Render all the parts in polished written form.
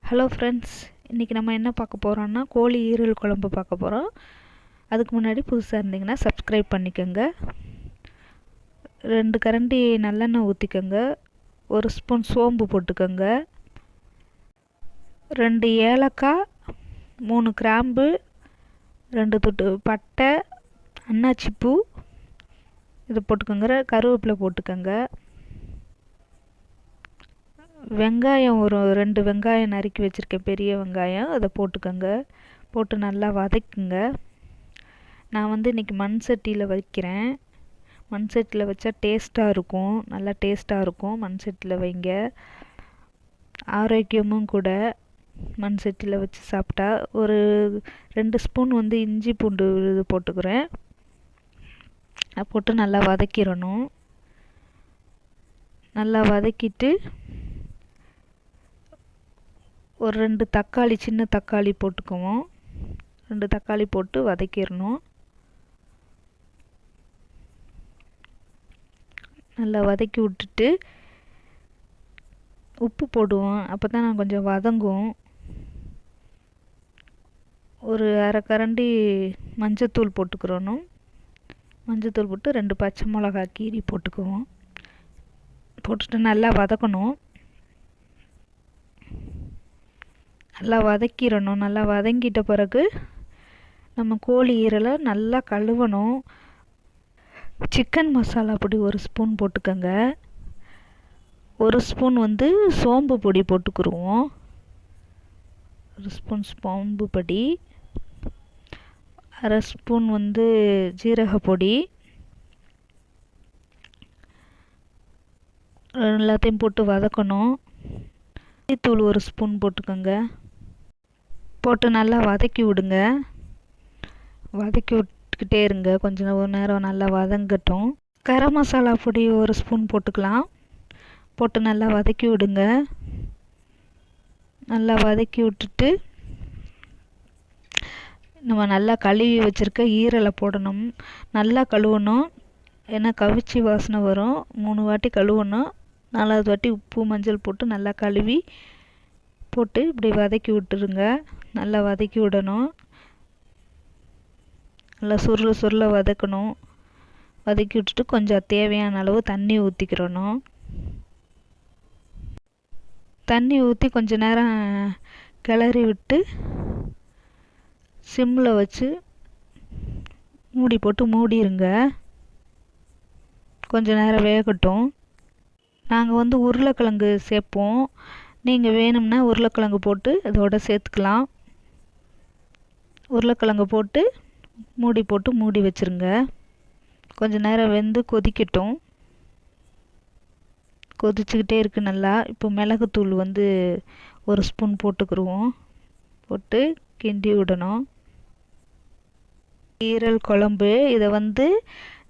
Hello friends, இன்றைக்கி நம்ம என்ன பார்க்க போகிறோன்னா கோழி ஈரல் குழம்பு பார்க்க போகிறோம். அதுக்கு முன்னாடி புதுசாக இருந்தீங்கன்னா சப்ஸ்கிரைப் பண்ணிக்கோங்க. 2 கரண்டி நல்லெண்ணெய் ஊற்றிக்கோங்க. 1 ஸ்பூன் சோம்பு போட்டுக்கோங்க. 2 ஏலக்காய், 3 கிராம்பு, 2 துட்டு பட்டை, அன்னாச்சிப்பூ இது போட்டுக்கோங்க. கருவேப்பிலை போட்டுக்கோங்க. வெங்காயம் ஒரு 2 வெங்காயம் நறுக்கி வச்சுருக்கேன், பெரிய வெங்காயம். அதை போட்டுக்கோங்க. போட்டு நல்லா வதக்குங்க. நான் இன்றைக்கி மண் சட்டியில் வைக்கிறேன். மண் சட்டியில் வச்சா டேஸ்ட்டாக இருக்கும், நல்லா டேஸ்ட்டாக இருக்கும். மண் சட்டியில் வைங்க, ஆரோக்கியமும் கூட. மண் சட்டியில் வச்சு சாப்பிட்டா. ஒரு 2 ஸ்பூன் இஞ்சி பூண்டு இது போட்டுக்கிறேன். போட்டு நல்லா வதக்கிடணும். நல்லா வதக்கிட்டு ஒரு 2 தக்காளி, சின்ன தக்காளி போட்டுக்குவோம். 2 தக்காளி போட்டு வதக்கிடணும். நல்லா வதக்கி விட்டுட்டு உப்பு போடுவோம், அப்போ தான் நான் கொஞ்சம் வதங்கும். ஒரு அரை கரண்டி மஞ்சத்தூள் போட்டுக்கிறணும். மஞ்சத்தூள் போட்டு 2 பச்சை மிளகாய் கீரி போட்டுக்குவோம். போட்டுட்டு நல்லா வதக்கணும். நல்லா வதக்கிடணும். நல்லா வதங்கிட்ட பிறகு நம்ம கோழி ஈரலை நல்லா கழுவணும். சிக்கன் மசாலா பொடி 1 ஸ்பூன் போட்டுக்கோங்க. 1 ஸ்பூன் சோம்பு பொடி போட்டுக்குருவோம். 1 ஸ்பூன் சோம்பு பொடி, அரை ஸ்பூன் ஜீரக பொடி, எல்லாத்தையும் போட்டு வதக்கணும். தூள் 1 ஸ்பூன் போட்டுக்கோங்க. போட்டு நல்லா வதக்கி விடுங்க. வதக்கி விட்டுக்கிட்டே இருங்க, கொஞ்சம் நேரம் நல்லா வதங்கட்டும். கரம் மசாலா பொடி 1 ஸ்பூன் போட்டுக்கலாம். போட்டு நல்லா வதக்கி விடுங்க. நல்லா வதக்கி விட்டுட்டு நம்ம நல்லா கழுவி வச்சுருக்க ஈரலை போடணும். நல்லா கழுவணும், ஏன்னா கவிச்சி வாசனை வரும். 3 வாட்டி கழுவணும். 4வது வாட்டி உப்பு மஞ்சள் போட்டு நல்லா கழுவி போட்டு இப்படி வதக்கி விட்டுருங்க. நல்லா வதக்கி விடணும். நல்லா சுருள வதக்கணும். வதக்கி விட்டுட்டு கொஞ்சம் தேவையான அளவு தண்ணி ஊற்றிக்கிறணும். தண்ணி ஊற்றி கொஞ்ச நேரம் கிளறி விட்டு சிம்மில் வச்சு மூடி போட்டு மூடிடுங்க. கொஞ்ச நேரம் வேகட்டும். நாங்கள் உருளைக்கிழங்கு சேர்ப்போம். நீங்கள் வேணும்னா உருளைக்கிழங்கு போட்டு அதோட சேர்த்துக்கலாம். உருளைக்கிழங்கு போட்டு மூடி வச்சுருங்க. கொஞ்ச நேரம் வெந்து கொதிக்கட்டும். கொதிச்சுக்கிட்டே இருக்குது நல்லா. இப்போ மிளகுத்தூள் 1 ஸ்பூன் போட்டுக்கிருவோம். போட்டு கிண்டி விடணும். ஈரல் குழம்பு இதை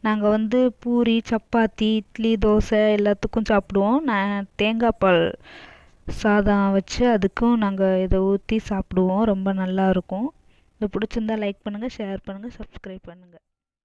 நாங்கள் பூரி, சப்பாத்தி, இட்லி, தோசை எல்லாத்துக்கும் சாப்பிடுவோம். நான் தேங்காய் பால் சாதம் வச்சு அதுக்கும் நாங்கள் இதை ஊற்றி சாப்பிடுவோம். ரொம்ப நல்லாயிருக்கும். இது பிடிச்சிருந்தா லைக் பண்ணுங்கள், ஷேர் பண்ணுங்கள், சப்ஸ்கிரைப் பண்ணுங்கள்.